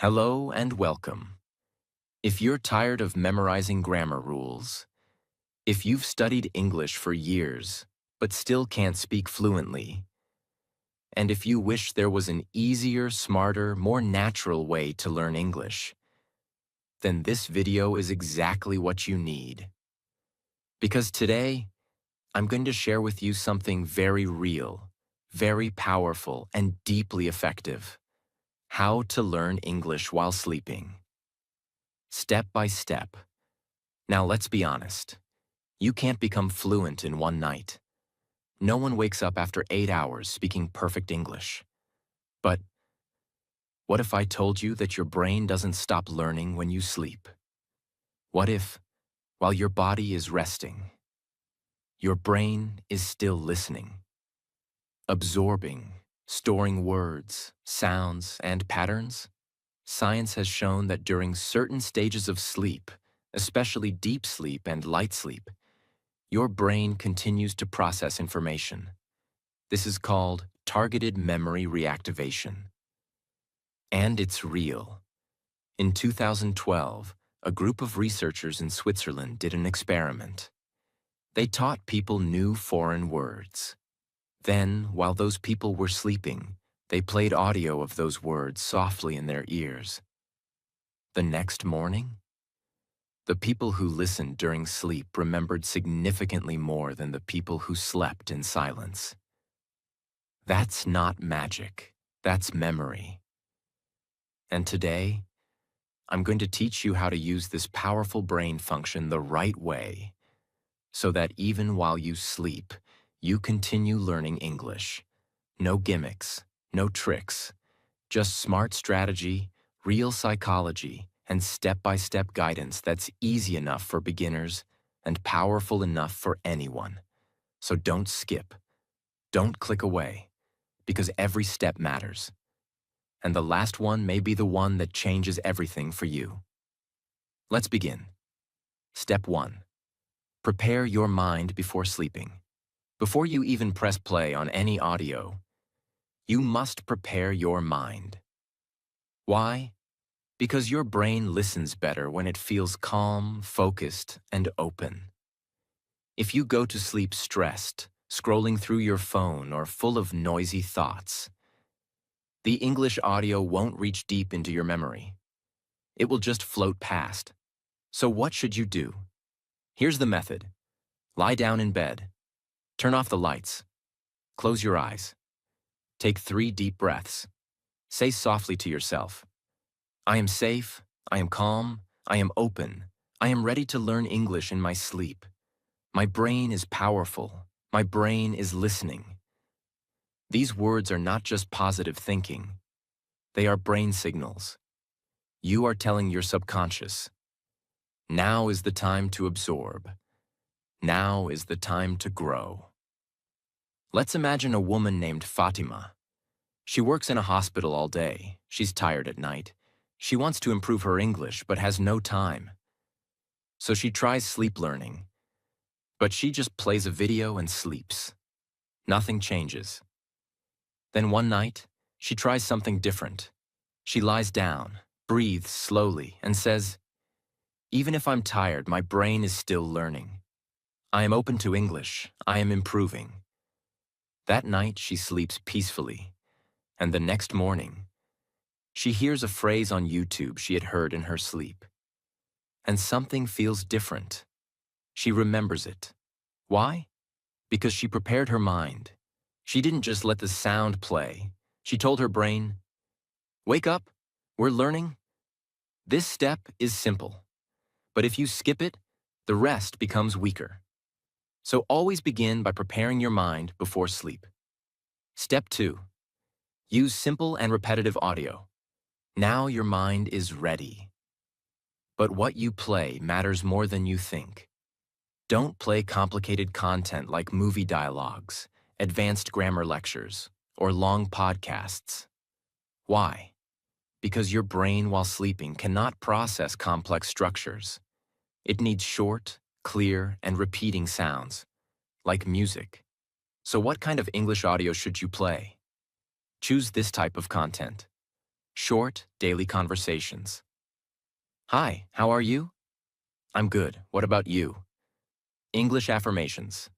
Hello and welcome. If you're tired of memorizing grammar rules, if you've studied English for years but still can't speak fluently, and if you wish there was an easier, smarter, more natural way to learn English, then this video is exactly what you need. Because today, I'm going to share with you something very real, very powerful, and deeply effective: how to learn English while sleeping. Step by step. Now let's be honest. You can't become fluent in one night. No one wakes up after 8 hours speaking perfect English. But what if I told you that your brain doesn't stop learning when you sleep? What if, while your body is resting, your brain is still listening, absorbing, storing words, sounds, and patterns? Science has shown that during certain stages of sleep, especially deep sleep and light sleep, your brain continues to process information. This is called targeted memory reactivation. And it's real. In 2012, a group of researchers in Switzerland did an experiment. They taught people new foreign words. Then, while those people were sleeping, they played audio of those words softly in their ears. The next morning, the people who listened during sleep remembered significantly more than the people who slept in silence. That's not magic. That's memory. And today, I'm going to teach you how to use this powerful brain function the right way, so that even while you sleep, you continue learning English. No gimmicks, no tricks, just smart strategy, real psychology, and step-by-step guidance that's easy enough for beginners and powerful enough for anyone. So don't skip. Don't click away, because every step matters. And the last one may be the one that changes everything for you. Let's begin. Step 1. Prepare your mind before sleeping. Before you even press play on any audio, you must prepare your mind. Why? Because your brain listens better when it feels calm, focused, and open. If you go to sleep stressed, scrolling through your phone, or full of noisy thoughts, the English audio won't reach deep into your memory. It will just float past. So what should you do? Here's the method. Lie down in bed. Turn off the lights. Close your eyes. Take 3 deep breaths. Say softly to yourself, "I am safe, I am calm, I am open, I am ready to learn English in my sleep. My brain is powerful, my brain is listening." These words are not just positive thinking. They are brain signals. You are telling your subconscious, now is the time to absorb. Now is the time to grow. Let's imagine a woman named Fatima. She works in a hospital all day. She's tired at night. She wants to improve her English but has no time. So she tries sleep learning. But she just plays a video and sleeps. Nothing changes. Then one night, she tries something different. She lies down, breathes slowly, and says, "Even if I'm tired, my brain is still learning. I am open to English. I am improving." That night, she sleeps peacefully. And the next morning, she hears a phrase on YouTube she had heard in her sleep. And something feels different. She remembers it. Why? Because she prepared her mind. She didn't just let the sound play. She told her brain, "Wake up, we're learning." This step is simple. But if you skip it, the rest becomes weaker. So always begin by preparing your mind before sleep. Step 2. Use simple and repetitive audio. Now your mind is ready. But what you play matters more than you think. Don't play complicated content like movie dialogues, advanced grammar lectures, or long podcasts. Why? Because your brain while sleeping cannot process complex structures. It needs short, clear, and repeating sounds, like music. So what kind of English audio should you play? Choose this type of content. Short, daily conversations. Hi, how are you? I'm good. What about you? English affirmations.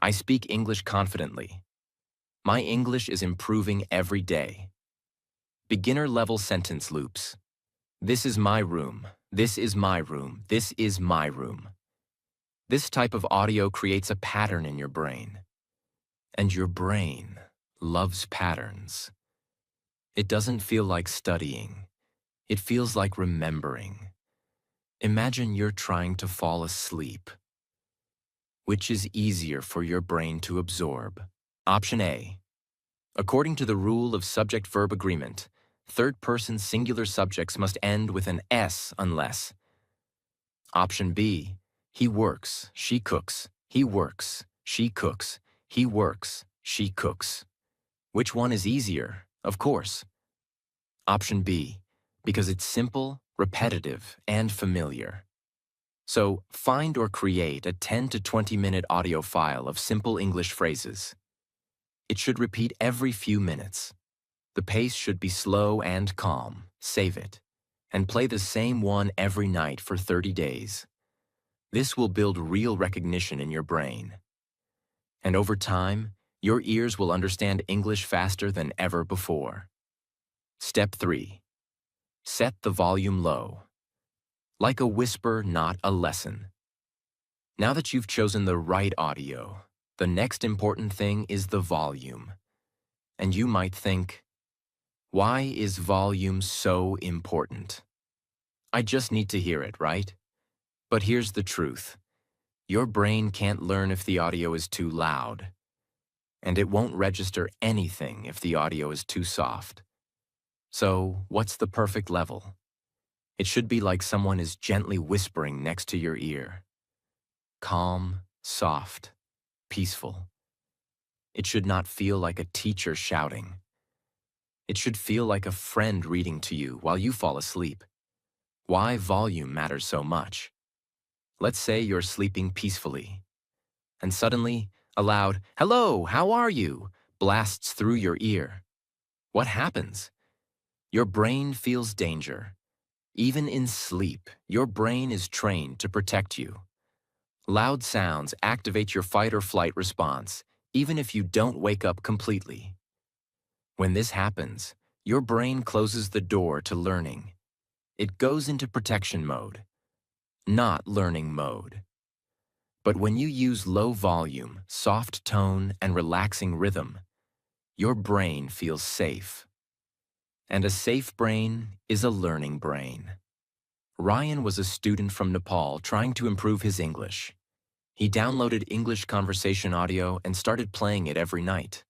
I speak English confidently. My English is improving every day. Beginner-level sentence loops. This is my room. This is my room. This is my room. This type of audio creates a pattern in your brain. And your brain loves patterns. It doesn't feel like studying. It feels like remembering. Imagine you're trying to fall asleep. Which is easier for your brain to absorb? Option A. According to the rule of subject-verb agreement, third-person singular subjects must end with an S unless. Option B. He works, she cooks. He works, she cooks. He works, she cooks. Which one is easier? Of course. Option B. Because it's simple, repetitive, and familiar. So, find or create a 10 to 20-minute audio file of simple English phrases. It should repeat every few minutes. The pace should be slow and calm. Save it. And play the same one every night for 30 days. This will build real recognition in your brain. And over time, your ears will understand English faster than ever before. Step 3. Set the volume low. Like a whisper, not a lesson. Now that you've chosen the right audio, the next important thing is the volume. And you might think, why is volume so important? I just need to hear it, right? But here's the truth. Your brain can't learn if the audio is too loud. And it won't register anything if the audio is too soft. So, what's the perfect level? It should be like someone is gently whispering next to your ear. Calm, soft, peaceful. It should not feel like a teacher shouting. It should feel like a friend reading to you while you fall asleep. Why volume matters so much? Let's say you're sleeping peacefully, and suddenly, a loud, "Hello, how are you?" blasts through your ear. What happens? Your brain feels danger. Even in sleep, your brain is trained to protect you. Loud sounds activate your fight or flight response, even if you don't wake up completely. When this happens, your brain closes the door to learning. It goes into protection mode, not learning mode. But when you use low volume, soft tone, and relaxing rhythm, your brain feels safe. And a safe brain is a learning brain. Ryan was a student from Nepal trying to improve his English. He downloaded English conversation audio and started playing it every night.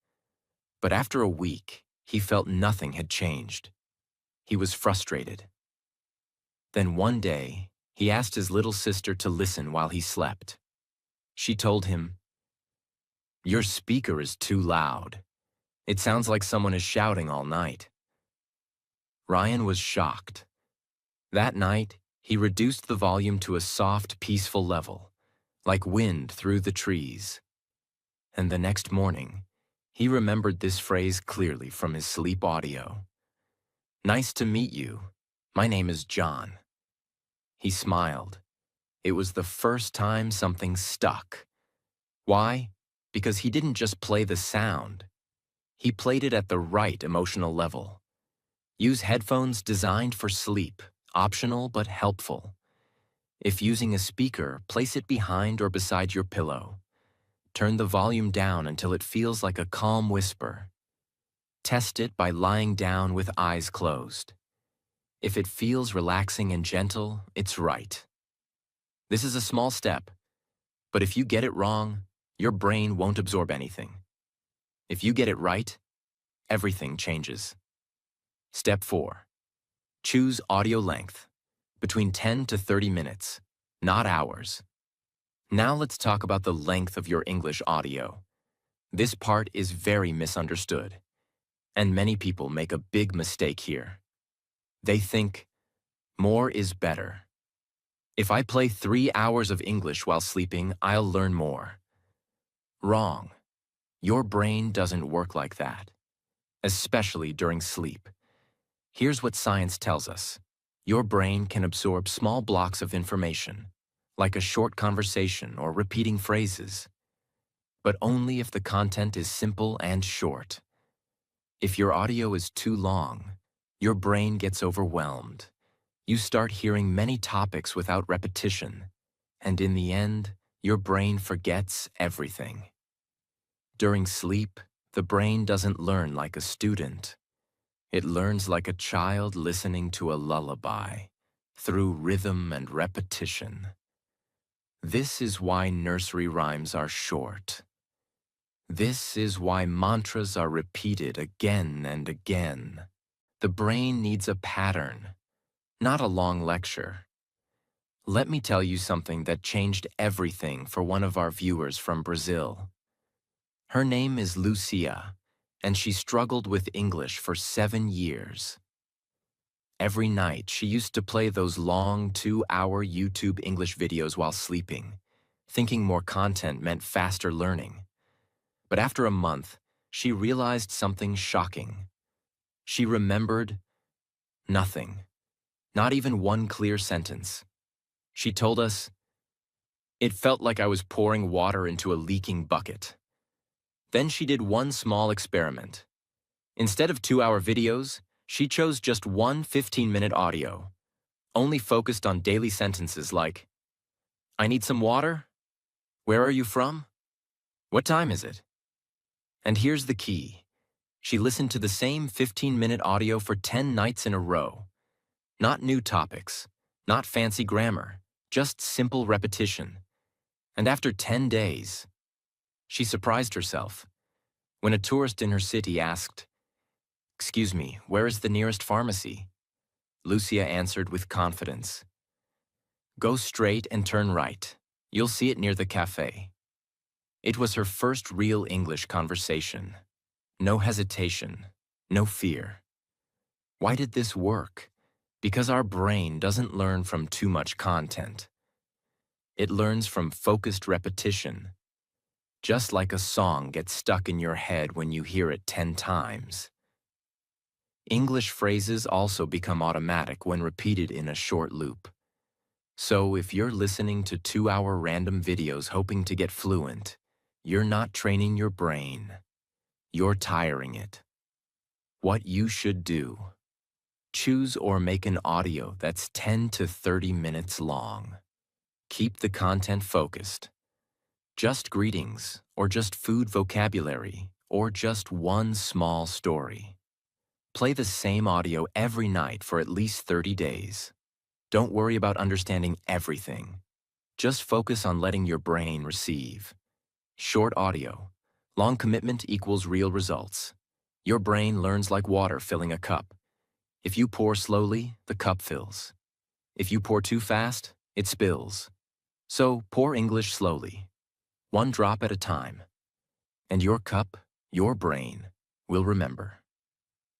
But after a week, he felt nothing had changed. He was frustrated. Then one day, he asked his little sister to listen while he slept. She told him, "Your speaker is too loud. It sounds like someone is shouting all night." Ryan was shocked. That night, he reduced the volume to a soft, peaceful level, like wind through the trees. And the next morning, he remembered this phrase clearly from his sleep audio. "Nice to meet you. My name is John." He smiled. It was the first time something stuck. Why? Because he didn't just play the sound. He played it at the right emotional level. Use headphones designed for sleep, optional but helpful. If using a speaker, place it behind or beside your pillow. Turn the volume down until it feels like a calm whisper. Test it by lying down with eyes closed. If it feels relaxing and gentle, it's right. This is a small step, but if you get it wrong, your brain won't absorb anything. If you get it right, everything changes. Step 4. Choose audio length, between 10 to 30 minutes, not hours. Now let's talk about the length of your English audio. This part is very misunderstood, and many people make a big mistake here. They think, more is better. If I play 3 hours of English while sleeping, I'll learn more. Wrong. Your brain doesn't work like that, especially during sleep. Here's what science tells us. Your brain can absorb small blocks of information, like a short conversation or repeating phrases, but only if the content is simple and short. If your audio is too long, your brain gets overwhelmed. You start hearing many topics without repetition, and in the end, your brain forgets everything. During sleep, the brain doesn't learn like a student. It learns like a child listening to a lullaby, through rhythm and repetition. This is why nursery rhymes are short. This is why mantras are repeated again and again. The brain needs a pattern, not a long lecture. Let me tell you something that changed everything for one of our viewers from Brazil. Her name is Lucia, and she struggled with English for 7 years. Every night, she used to play those long 2-hour YouTube English videos while sleeping, thinking more content meant faster learning. But after a month, she realized something shocking. She remembered nothing, not even one clear sentence. She told us, "It felt like I was pouring water into a leaking bucket." Then she did one small experiment. Instead of 2-hour videos, she chose just one 15-minute audio, only focused on daily sentences like, "I need some water? Where are you from? What time is it?" And here's the key. She listened to the same 15-minute audio for 10 nights in a row. Not new topics, not fancy grammar, just simple repetition. And after 10 days, she surprised herself. When a tourist in her city asked, "Excuse me, where is the nearest pharmacy?" Lucia answered with confidence, "Go straight and turn right. You'll see it near the cafe." It was her first real English conversation. No hesitation, no fear. Why did this work? Because our brain doesn't learn from too much content. It learns from focused repetition. Just like a song gets stuck in your head when you hear it 10 times. English phrases also become automatic when repeated in a short loop. So if you're listening to 2-hour random videos hoping to get fluent, you're not training your brain. You're tiring it. What you should do: choose or make an audio that's 10 to 30 minutes long. Keep the content focused. Just greetings, or just food vocabulary, or just one small story. Play the same audio every night for at least 30 days. Don't worry about understanding everything. Just focus on letting your brain receive. Short audio. Long commitment equals real results. Your brain learns like water filling a cup. If you pour slowly, the cup fills. If you pour too fast, it spills. So pour English slowly, one drop at a time. And your cup, your brain, will remember.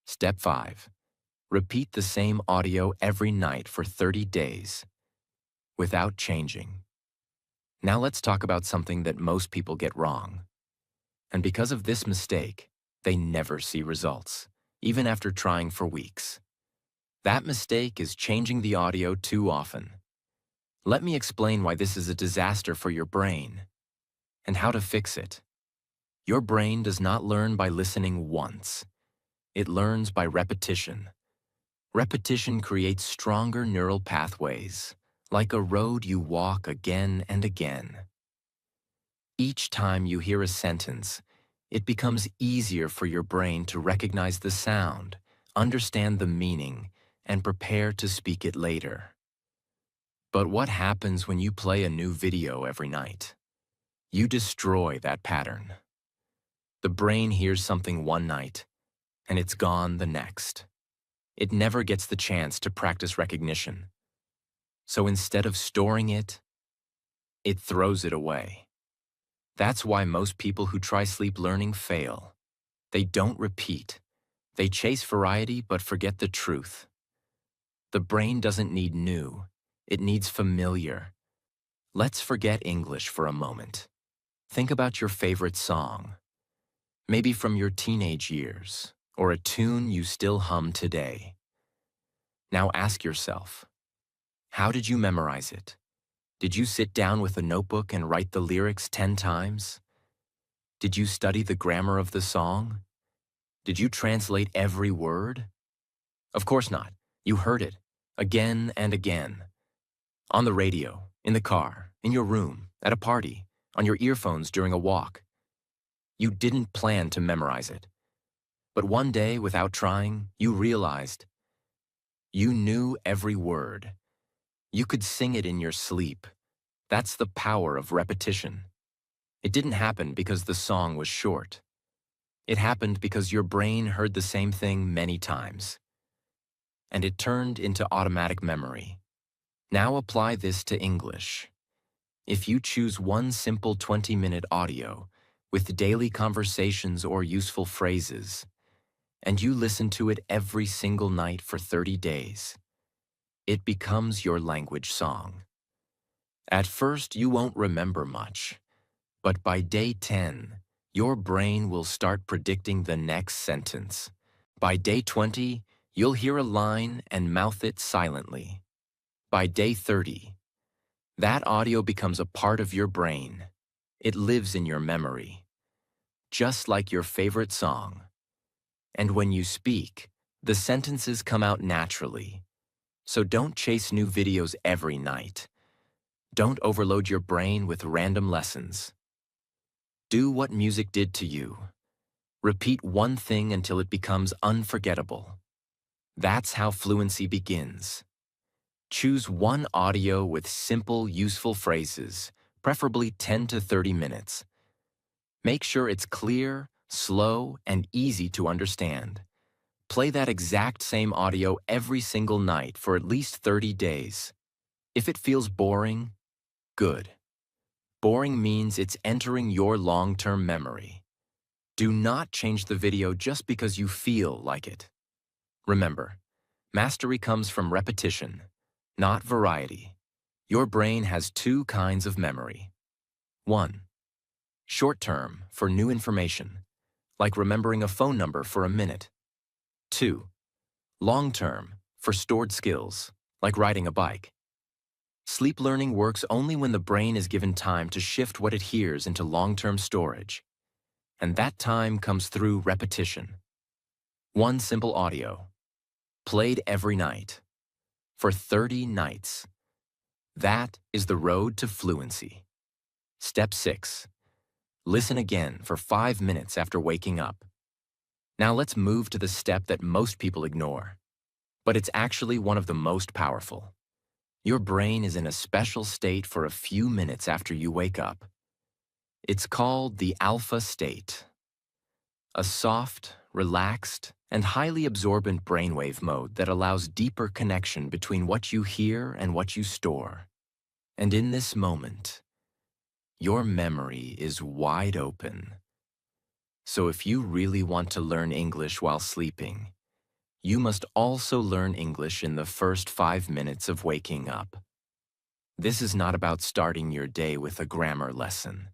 Step 5. Repeat the same audio every night for 30 days, without changing. Now let's talk about something that most people get wrong. And because of this mistake, they never see results, even after trying for weeks. That mistake is changing the audio too often. Let me explain why this is a disaster for your brain and how to fix it. Your brain does not learn by listening once. It learns by repetition. Repetition creates stronger neural pathways, like a road you walk again and again. Each time you hear a sentence, it becomes easier for your brain to recognize the sound, understand the meaning, and prepare to speak it later. But what happens when you play a new video every night? You destroy that pattern. The brain hears something one night, and it's gone the next. It never gets the chance to practice recognition. So instead of storing it, it throws it away. That's why most people who try sleep learning fail. They don't repeat. They chase variety but forget the truth. The brain doesn't need new. It needs familiar. Let's forget English for a moment. Think about your favorite song. Maybe from your teenage years, or a tune you still hum today. Now ask yourself, how did you memorize it? Did you sit down with a notebook and write the lyrics 10 times? Did you study the grammar of the song? Did you translate every word? Of course not. You heard it again and again. On the radio, in the car, in your room, at a party, on your earphones during a walk. You didn't plan to memorize it. But one day, without trying, you realized you knew every word. You could sing it in your sleep. That's the power of repetition. It didn't happen because the song was short. It happened because your brain heard the same thing many times. And it turned into automatic memory. Now apply this to English. If you choose one simple 20-minute audio with daily conversations or useful phrases, and you listen to it every single night for 30 days, it becomes your language song. At first, you won't remember much, but by day 10, your brain will start predicting the next sentence. By day 20, you'll hear a line and mouth it silently. By day 30, that audio becomes a part of your brain. It lives in your memory, just like your favorite song. And when you speak, the sentences come out naturally. So don't chase new videos every night. Don't overload your brain with random lessons. Do what music did to you. Repeat one thing until it becomes unforgettable. That's how fluency begins. Choose one audio with simple, useful phrases, preferably 10 to 30 minutes. Make sure it's clear, slow, and easy to understand. Play that exact same audio every single night for at least 30 days. If it feels boring, good. Boring means it's entering your long-term memory. Do not change the video just because you feel like it. Remember, mastery comes from repetition, not variety. Your brain has two kinds of memory. 1. Short-term, for new information, like remembering a phone number for a minute. 2. Long-term, for stored skills, like riding a bike. Sleep learning works only when the brain is given time to shift what it hears into long-term storage. And that time comes through repetition. One simple audio, played every night, for 30 nights. That is the road to fluency. Step 6. Listen again for 5 minutes after waking up. Now let's move to the step that most people ignore, but it's actually one of the most powerful. Your brain is in a special state for a few minutes after you wake up. It's called the alpha state. A soft, relaxed, and highly absorbent brainwave mode that allows deeper connection between what you hear and what you store. And in this moment, your memory is wide open. So if you really want to learn English while sleeping, you must also learn English in the first 5 minutes of waking up. This is not about starting your day with a grammar lesson.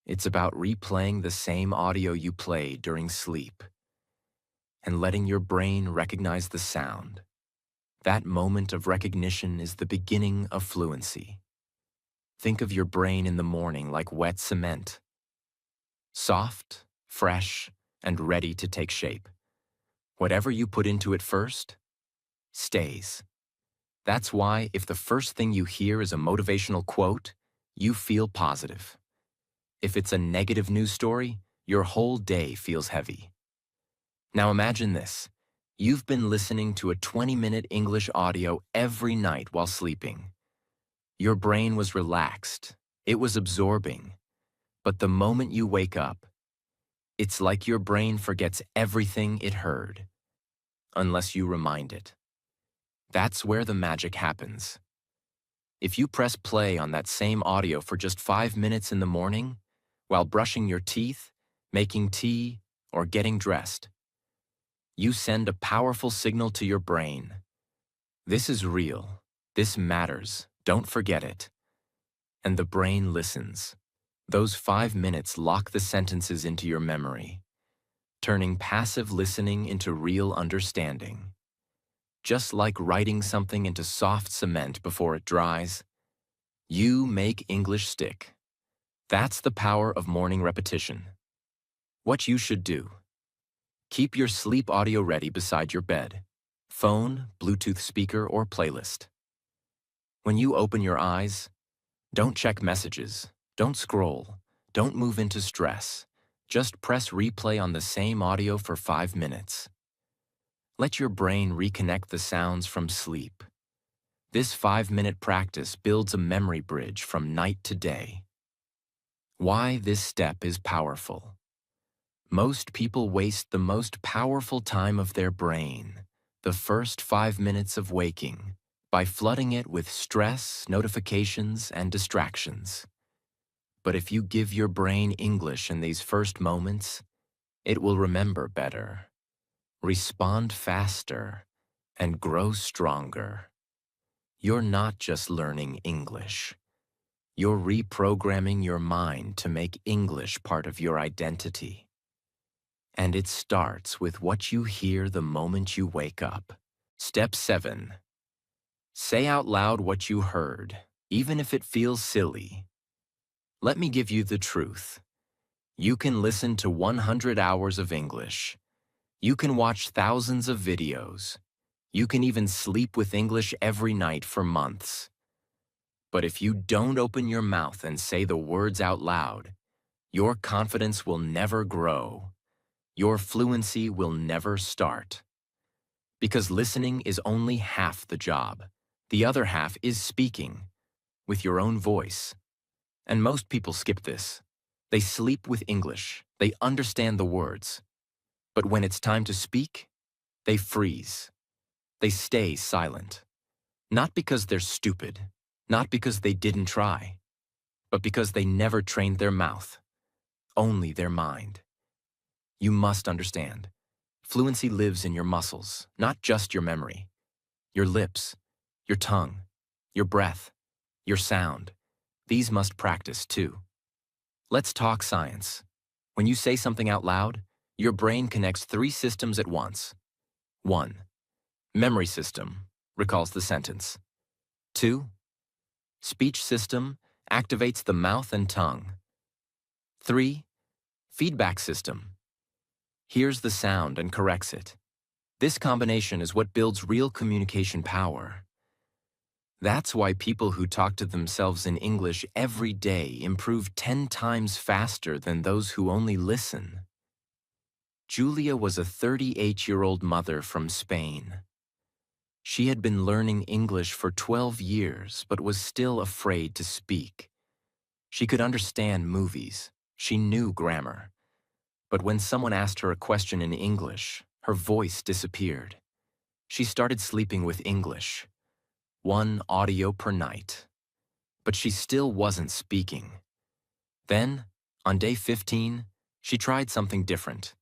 It's about replaying the same audio you played during sleep and letting your brain recognize the sound. That moment of recognition is the beginning of fluency. Think of your brain in the morning like wet cement. Soft, fresh, and ready to take shape. Whatever you put into it first, stays. That's why if the first thing you hear is a motivational quote, you feel positive. If it's a negative news story, your whole day feels heavy. Now imagine this. You've been listening to a 20-minute English audio every night while sleeping. Your brain was relaxed. It was absorbing. But the moment you wake up, it's like your brain forgets everything it heard, unless you remind it. That's where the magic happens. If you press play on that same audio for just 5 minutes in the morning, while brushing your teeth, making tea, or getting dressed, you send a powerful signal to your brain. This is real. This matters. Don't forget it. And the brain listens. Those 5 minutes lock the sentences into your memory, turning passive listening into real understanding. just like writing something into soft cement before it dries. You make English stick. That's the power of morning repetition. What you should do: keep your sleep audio ready beside your bed. Phone, Bluetooth speaker, or playlist. When you open your eyes, don't check messages, don't scroll, don't move into stress. Just press replay on the same audio for 5 minutes. Let your brain reconnect the sounds from sleep. This 5-minute practice builds a memory bridge from night to day. Why this step is powerful. Most people waste the most powerful time of their brain, the first 5 minutes of waking, by flooding it with stress, notifications, and distractions. But if you give your brain English in these first moments, it will remember better, respond faster, and grow stronger. You're not just learning English. You're reprogramming your mind to make English part of your identity. And it starts with what you hear the moment you wake up. Step 7. Say out loud what you heard, even if it feels silly. Let me give you the truth. You can listen to 100 hours of English. You can watch thousands of videos. You can even sleep with English every night for months. But if you don't open your mouth and say the words out loud, your confidence will never grow. Your fluency will never start. Because listening is only half the job. The other half is speaking, with your own voice. And most people skip this. They sleep with English. They understand the words. But when it's time to speak, they freeze. They stay silent. Not because they're stupid, not because they didn't try, but because they never trained their mouth, only their mind. You must understand. Fluency lives in your muscles, not just your memory. Your lips, your tongue, your breath, your sound. These must practice too. Let's talk science. When you say something out loud, your brain connects 3 systems at once. 1. Memory system recalls the sentence. 2. Speech system activates the mouth and tongue. 3. Feedback system hears the sound and corrects it. This combination is what builds real communication power. That's why people who talk to themselves in English every day improve 10 times faster than those who only listen. Julia was a 38-year-old mother from Spain. She had been learning English for 12 years, but was still afraid to speak. She could understand movies. She knew grammar. But when someone asked her a question in English, her voice disappeared. She started sleeping with English, 1 audio per night. But she still wasn't speaking. Then, on day 15, she tried something different.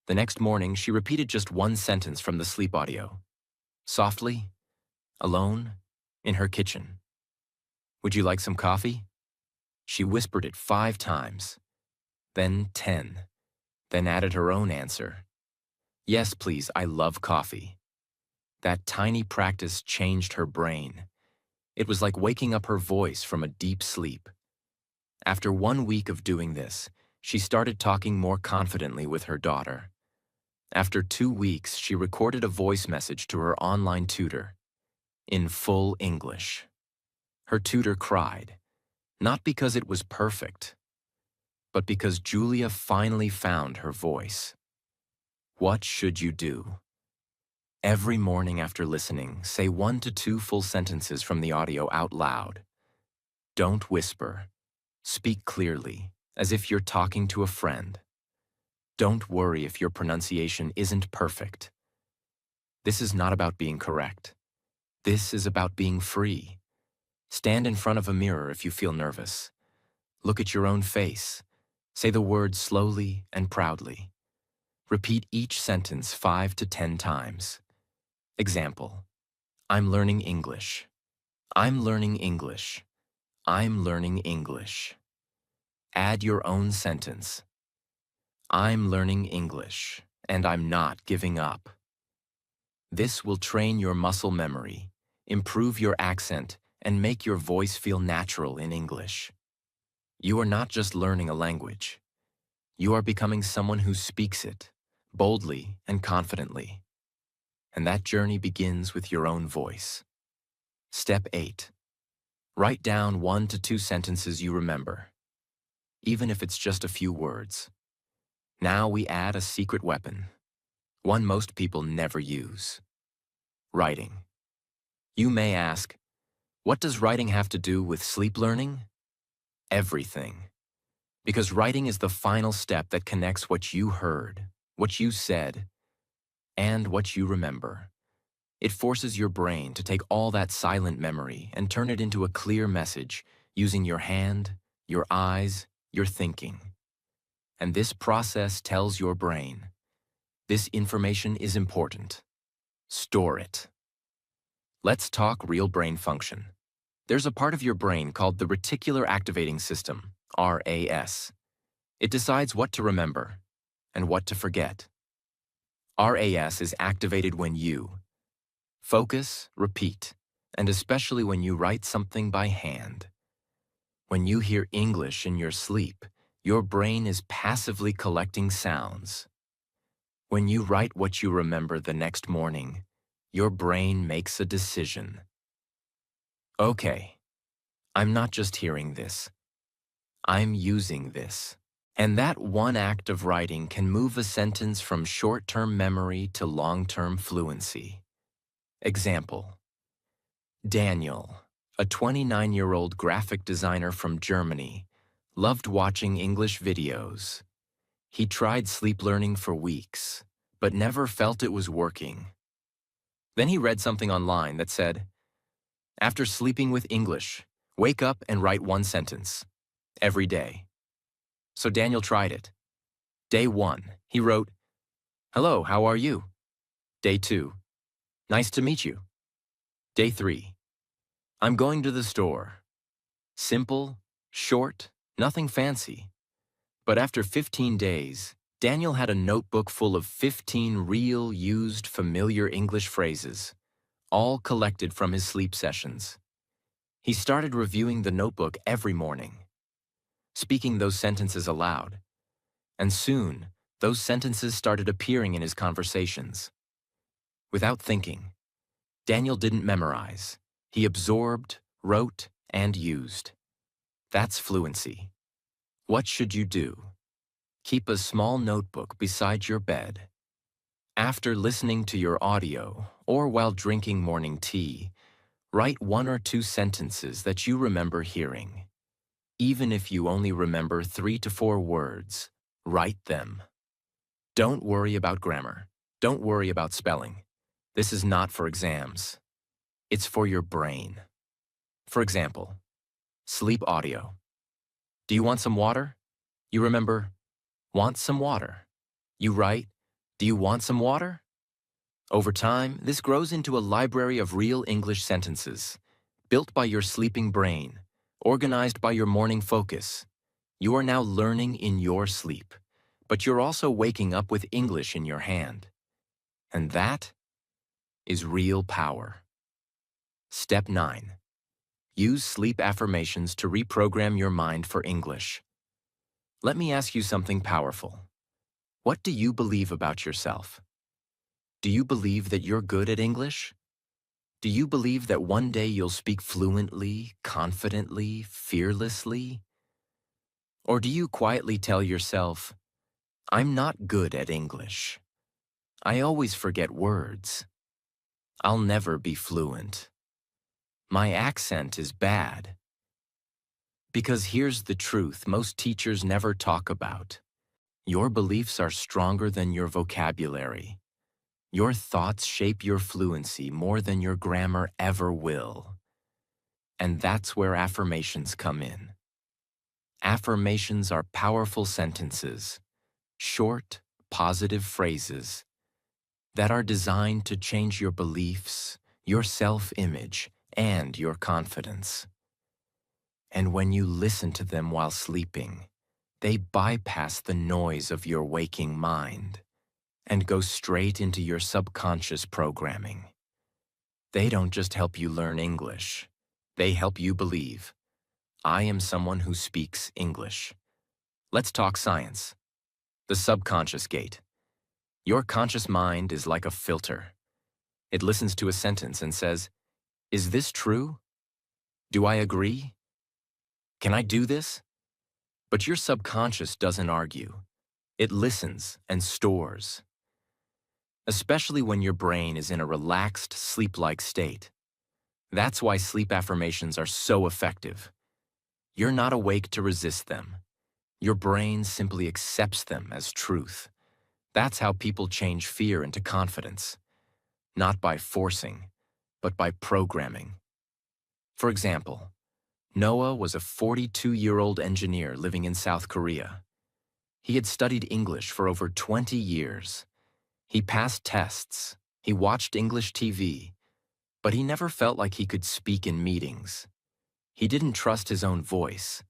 The next morning, she repeated just 1 sentence from the sleep audio. Softly, alone, in her kitchen. Would you like some coffee? She whispered it 5 times, then 10, then added her own answer. Yes, please, I love coffee. That tiny practice changed her brain. It was like waking up her voice from a deep sleep. After 1 week of doing this, she started talking more confidently with her daughter. After 2 weeks, she recorded a voice message to her online tutor in full English. Her tutor cried, not because it was perfect, but because Julia finally found her voice. What should you do? Every morning after listening, say 1 to 2 full sentences from the audio out loud. Don't whisper. Speak clearly, as if you're talking to a friend. Don't worry if your pronunciation isn't perfect. This is not about being correct. This is about being free. Stand in front of a mirror if you feel nervous. Look at your own face. Say the words slowly and proudly. Repeat each sentence 5 to 10 times. Example: I'm learning English. I'm learning English. I'm learning English. Add your own sentence. I'm learning English, and I'm not giving up. This will train your muscle memory, improve your accent, and make your voice feel natural in English. You are not just learning a language. You are becoming someone who speaks it, boldly and confidently. And that journey begins with your own voice. Step 8. Write down 1 to 2 sentences you remember, even if it's just a few words. Now we add a secret weapon, one most people never use: writing. You may ask, what does writing have to do with sleep learning? Everything. Because writing is the final step that connects what you heard, what you said, and what you remember. It forces your brain to take all that silent memory and turn it into a clear message using your hand, your eyes, your thinking. And this process tells your brain, this information is important. Store it. Let's talk real brain function. There's a part of your brain called the reticular activating system, RAS. It decides what to remember and what to forget. RAS is activated when you focus, repeat, and especially when you write something by hand. When you hear English in your sleep, your brain is passively collecting sounds. When you write what you remember the next morning, your brain makes a decision. Okay, I'm not just hearing this. I'm using this. And that one act of writing can move a sentence from short-term memory to long-term fluency. Example: Daniel, a 29-year-old graphic designer from Germany, loved watching English videos. He tried sleep learning for weeks, but never felt it was working. Then he read something online that said, after sleeping with English, wake up and write 1 sentence every day. So Daniel tried it. Day 1, he wrote, "Hello, how are you?" Day 2, "Nice to meet you." Day 3, "I'm going to the store." Simple, short, nothing fancy. But after 15 days, Daniel had a notebook full of 15 real, used, familiar English phrases, all collected from his sleep sessions. He started reviewing the notebook every morning, speaking those sentences aloud, and soon, those sentences started appearing in his conversations. Without thinking, Daniel didn't memorize. He absorbed, wrote, and used. That's fluency. What should you do? Keep a small notebook beside your bed. After listening to your audio, or while drinking morning tea, write 1 or 2 sentences that you remember hearing. Even if you only remember 3 to 4 words, write them. Don't worry about grammar. Don't worry about spelling. This is not for exams. It's for your brain. For example, sleep audio. Do you want some water? You remember, want some water. You write, do you want some water? Over time, this grows into a library of real English sentences, built by your sleeping brain, organized by your morning focus. You are now learning in your sleep, but you're also waking up with English in your hand. And that is real power. Step 9. Use sleep affirmations to reprogram your mind for English. Let me ask you something powerful. What do you believe about yourself? Do you believe that you're good at English? Do you believe that one day you'll speak fluently, confidently, fearlessly? Or do you quietly tell yourself, I'm not good at English. I always forget words. I'll never be fluent. My accent is bad. Because here's the truth most teachers never talk about. Your beliefs are stronger than your vocabulary. Your thoughts shape your fluency more than your grammar ever will. And that's where affirmations come in. Affirmations are powerful sentences, short, positive phrases that are designed to change your beliefs, your self-image, and your confidence. And when you listen to them while sleeping, they bypass the noise of your waking mind and go straight into your subconscious programming. They don't just help you learn English. They help you believe, I am someone who speaks English. Let's talk science. The subconscious gate. Your conscious mind is like a filter. It listens to a sentence and says, is this true? Do I agree? Can I do this? But your subconscious doesn't argue. It listens and stores. Especially when your brain is in a relaxed, sleep-like state. That's why sleep affirmations are so effective. You're not awake to resist them. Your brain simply accepts them as truth. That's how people change fear into confidence. Not by forcing, but by programming. For example, Noah was a 42-year-old engineer living in South Korea. He had studied English for over 20 years. He passed tests, he watched English TV, but he never felt like he could speak in meetings. He didn't trust his own voice.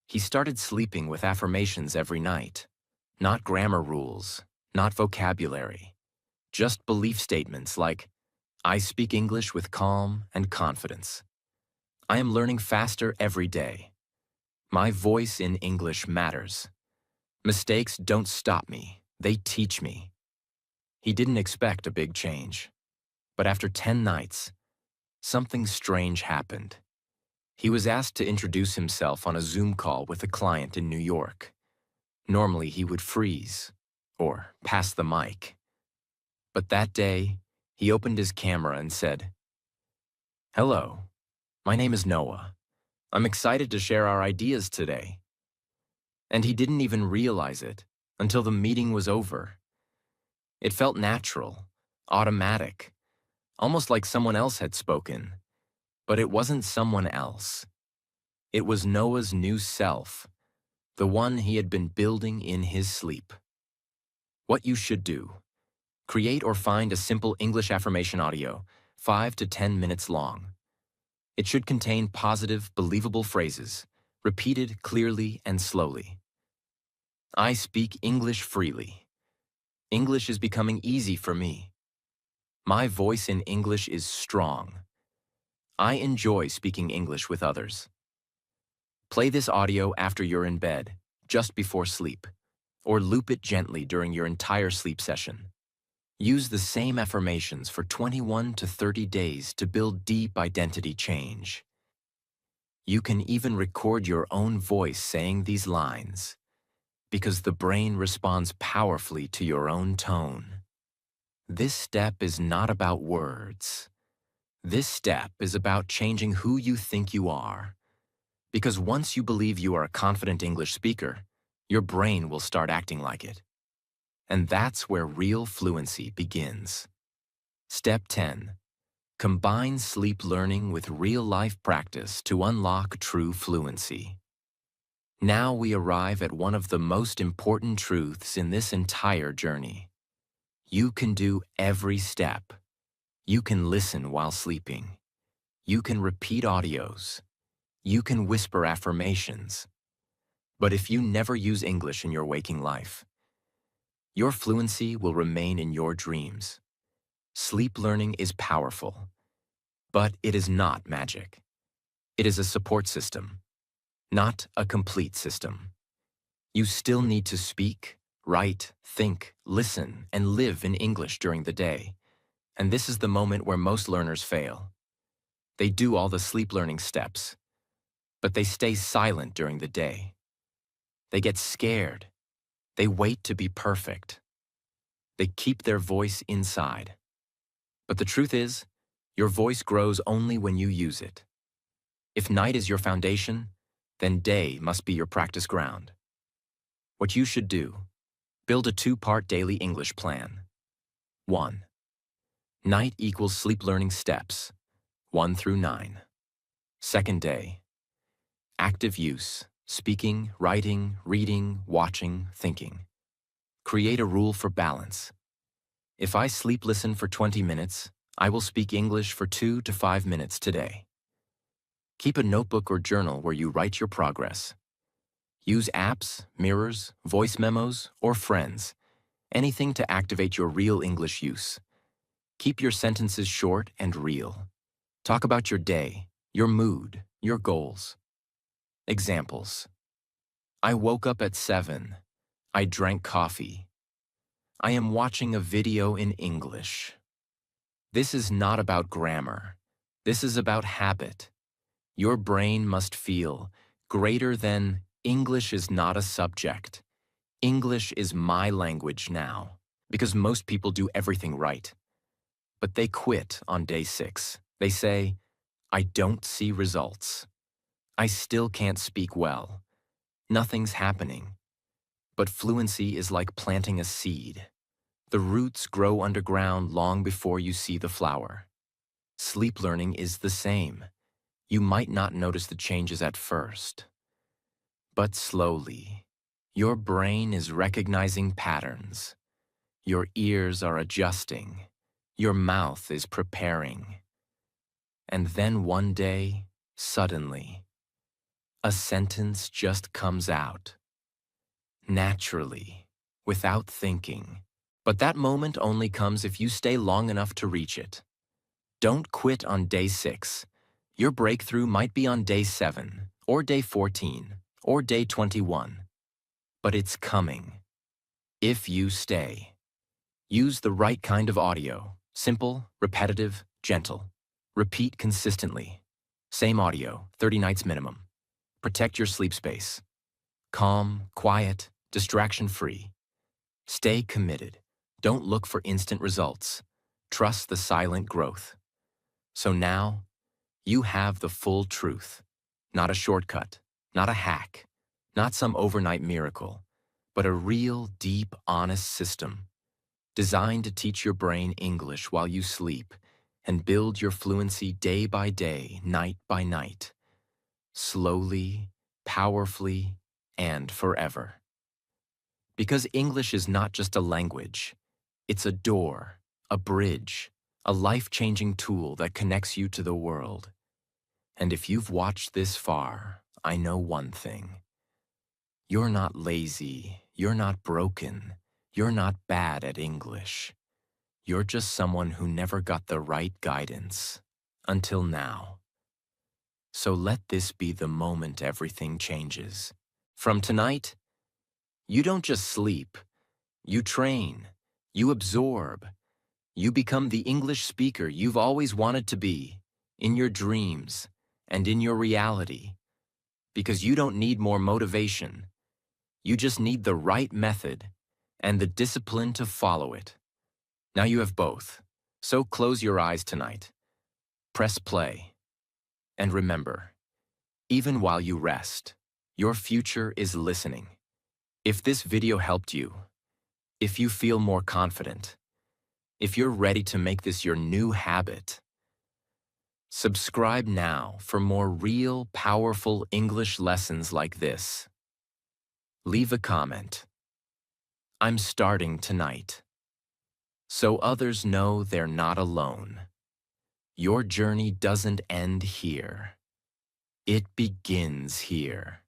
He started sleeping with affirmations every night. Not grammar rules, not vocabulary, just belief statements like, I speak English with calm and confidence. I am learning faster every day. My voice in English matters. Mistakes don't stop me, they teach me. He didn't expect a big change. But after 10 nights, something strange happened. He was asked to introduce himself on a Zoom call with a client in New York. Normally he would freeze or pass the mic. But that day, he opened his camera and said, hello, my name is Noah. I'm excited to share our ideas today. And he didn't even realize it until the meeting was over. It felt natural, automatic, almost like someone else had spoken. But it wasn't someone else. It was Noah's new self, the one he had been building in his sleep. What you should do: create or find a simple English affirmation audio, 5 to 10 minutes long. It should contain positive, believable phrases, repeated clearly and slowly. I speak English freely. English is becoming easy for me. My voice in English is strong. I enjoy speaking English with others. Play this audio after you're in bed, just before sleep, or loop it gently during your entire sleep session. Use the same affirmations for 21 to 30 days to build deep identity change. You can even record your own voice saying these lines, because the brain responds powerfully to your own tone. This step is not about words. This step is about changing who you think you are. Because once you believe you are a confident English speaker, your brain will start acting like it. And that's where real fluency begins. Step 10. Combine sleep learning with real-life practice to unlock true fluency. Now we arrive at one of the most important truths in this entire journey. You can do every step. You can listen while sleeping. You can repeat audios. You can whisper affirmations. But if you never use English in your waking life, your fluency will remain in your dreams. Sleep learning is powerful, but it is not magic. It is a support system, not a complete system. You still need to speak, write, think, listen, and live in English during the day. And this is the moment where most learners fail. They do all the sleep learning steps, but they stay silent during the day. They get scared. They wait to be perfect. They keep their voice inside. But the truth is, your voice grows only when you use it. If night is your foundation, then day must be your practice ground. What you should do: build a 2-part daily English plan. 1. Night equals sleep learning steps, 1 through 9. Second day: active use, speaking, writing, reading, watching, thinking. Create a rule for balance. If I sleep listen for 20 minutes, I will speak English for 2 to 5 minutes today. Keep a notebook or journal where you write your progress. Use apps, mirrors, voice memos, or friends, Anything to activate your real English use. Keep your sentences short and real. Talk about your day, your mood, your goals. Examples. I woke up at 7. I drank coffee. I am watching a video in English. This is not about grammar. This is about habit. Your brain must feel greater than English is not a subject. English is my language now, because most people do everything right. But they quit on day 6. They say, I don't see results. I still can't speak well. Nothing's happening. But fluency is like planting a seed. The roots grow underground long before you see the flower. Sleep learning is the same. You might not notice the changes at first. But slowly, your brain is recognizing patterns. Your ears are adjusting. Your mouth is preparing. And then one day, suddenly, a sentence just comes out. Naturally, without thinking. But that moment only comes if you stay long enough to reach it. Don't quit on day 6. Your breakthrough might be on day 7, or day 14, or day 21. But it's coming. If you stay. Use the right kind of audio. Simple, repetitive, gentle. Repeat consistently. Same audio, 30 nights minimum. Protect your sleep space. Calm, quiet, distraction-free. Stay committed. Don't look for instant results. Trust the silent growth. So now, you have the full truth. Not a shortcut, not a hack, not some overnight miracle, but a real, deep, honest system designed to teach your brain English while you sleep and build your fluency day by day, night by night, slowly, powerfully, and forever. Because English is not just a language, it's a door, a bridge, a life-changing tool that connects you to the world. And if you've watched this far, I know one thing. You're not lazy, you're not broken, you're not bad at English. You're just someone who never got the right guidance, until now. So let this be the moment everything changes. From tonight, you don't just sleep, you train, you absorb, you become the English speaker you've always wanted to be, in your dreams and in your reality. Because you don't need more motivation. You just need the right method and the discipline to follow it. Now you have both, so close your eyes tonight. Press play. And remember, even while you rest, your future is listening. If this video helped you, if you feel more confident, if you're ready to make this your new habit, subscribe now for more real, powerful English lessons like this. Leave a comment. I'm starting tonight. So others know they're not alone. Your journey doesn't end here. It begins here.